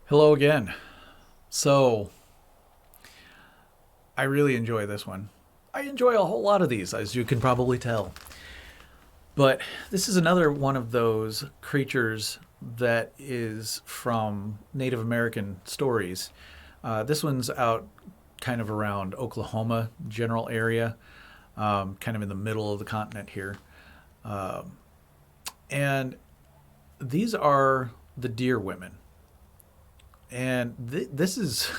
Hello again. So, I really enjoy this one. I enjoy a whole lot of these, as you can probably tell. But this is another one of those creatures that is from Native American stories. This one's out kind of around Oklahoma general area, kind of in the middle of the continent here. And these are the deer women. And this is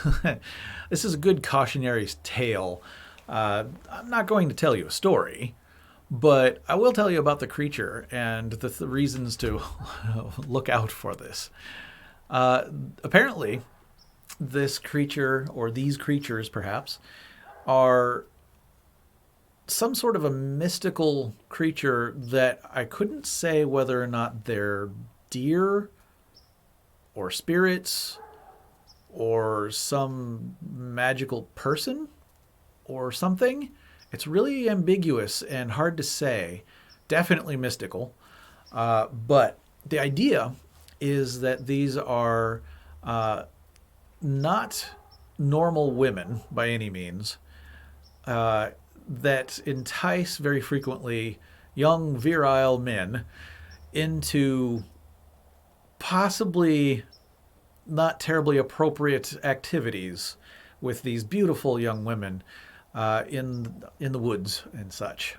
this is a good cautionary tale. I'm not going to tell you a story, but I will tell you about the creature and the reasons to look out for this. Apparently, this creature, or these creatures perhaps, are some sort of a mystical creature that I couldn't say whether or not they're deer or spirits or some magical person or something. It's really ambiguous and hard to say. Definitely mystical. But the idea is that these are not normal women by any means, that entice very frequently young virile men into possibly not terribly appropriate activities with these beautiful young women in the woods and such.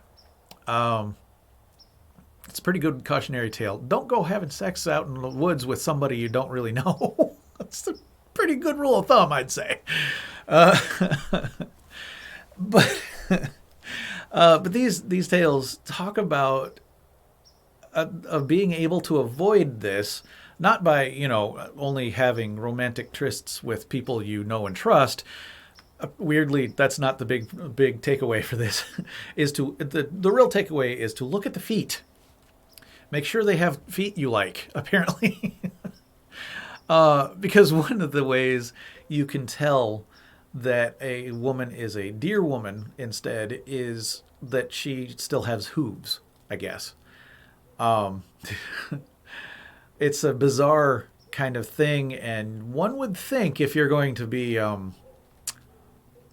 Um, it's a pretty good cautionary tale. Don't go having sex out in the woods with somebody you don't really know. That's a pretty good rule of thumb, I'd say. Uh, but but these tales talk about of being able to avoid this, not by only having romantic trysts with people you know and trust. Weirdly, that's not the big takeaway for this. Is to the real takeaway is to look at the feet. Make sure they have feet you like. Apparently, because one of the ways you can tell that a woman is a deer woman instead is that she still has hooves, I guess. Um, it's a bizarre kind of thing, and one would think if you're going to be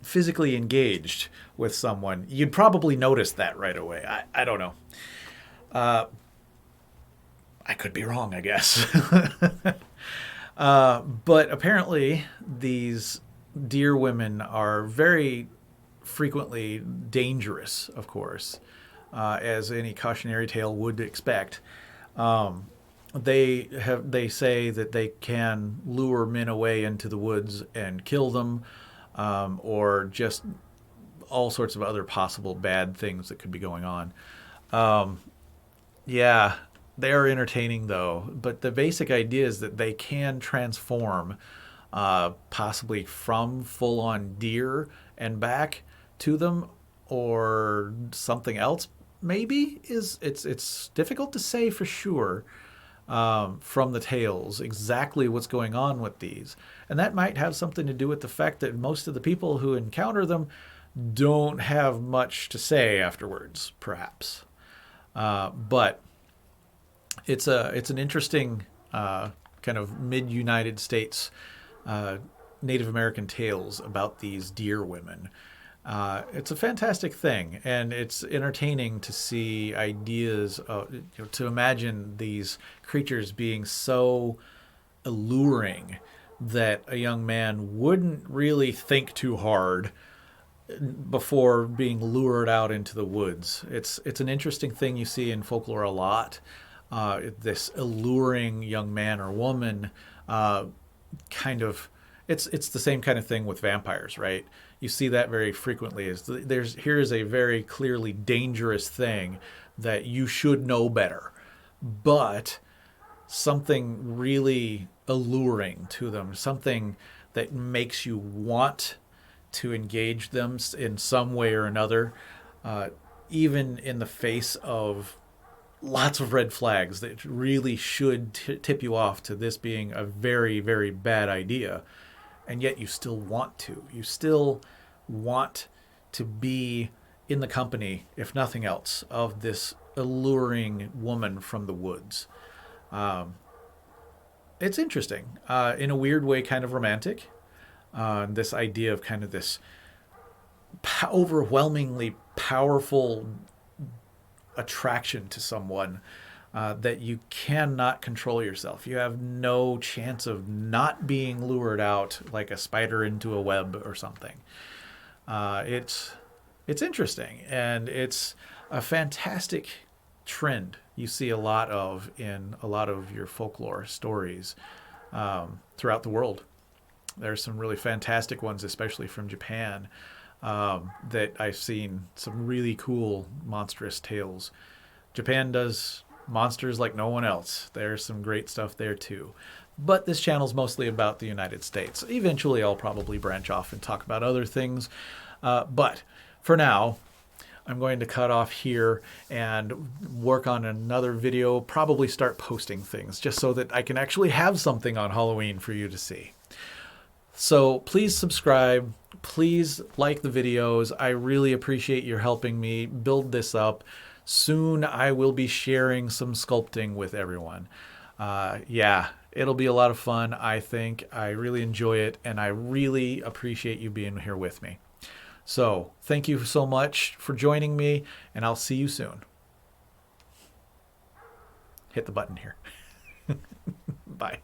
physically engaged with someone, you'd probably notice that right away. I don't know. Uh, I could be wrong, I guess. But apparently, these deer women are very frequently dangerous, of course, as any cautionary tale would expect. Um, they say that they can lure men away into the woods and kill them, or just all sorts of other possible bad things that could be going on. Um, yeah, they are entertaining though. But the basic idea is that they can transform, possibly from full-on deer and back to them, or something else. Maybe is it's difficult to say for sure, from the tales exactly what's going on with these, and that might have something to do with the fact that most of the people who encounter them don't have much to say afterwards, perhaps. But it's an interesting kind of mid United States Native American tales about these deer women. It's a fantastic thing, and it's entertaining to see ideas, to imagine these creatures being so alluring that a young man wouldn't really think too hard before being lured out into the woods. It's an interesting thing you see in folklore a lot. This alluring young man or woman, kind of, it's the same kind of thing with vampires, right? You see that very frequently. Is here's a very clearly dangerous thing that you should know better, but something really alluring to them, something that makes you want to engage them in some way or another, uh, even in the face of lots of red flags that really should tip you off to this being a very, very bad idea. And yet you still want to. You still want to be in the company, if nothing else, of this alluring woman from the woods. Um, It's interesting. In a weird way, kind of romantic. This idea of kind of this overwhelmingly powerful attraction to someone that you cannot control yourself. You have no chance of not being lured out like a spider into a web or something. It's interesting, and it's a fantastic trend you see a lot of in a lot of your folklore stories throughout the world. There's some really fantastic ones, especially from Japan, that I've seen some really cool monstrous tales. Japan does monsters like no one else. There's some great stuff there too. But this channel's mostly about the United States. Eventually, I'll probably branch off and talk about other things. But for now, I'm going to cut off here and work on another video, probably start posting things just so that I can actually have something on Halloween for you to see. So please subscribe, please like the videos. I really appreciate your helping me build this up. Soon I will be sharing some sculpting with everyone. Yeah, it'll be a lot of fun, I think. I really enjoy it, and I really appreciate you being here with me. So thank you so much for joining me, and I'll see you soon. Hit the button here. Bye.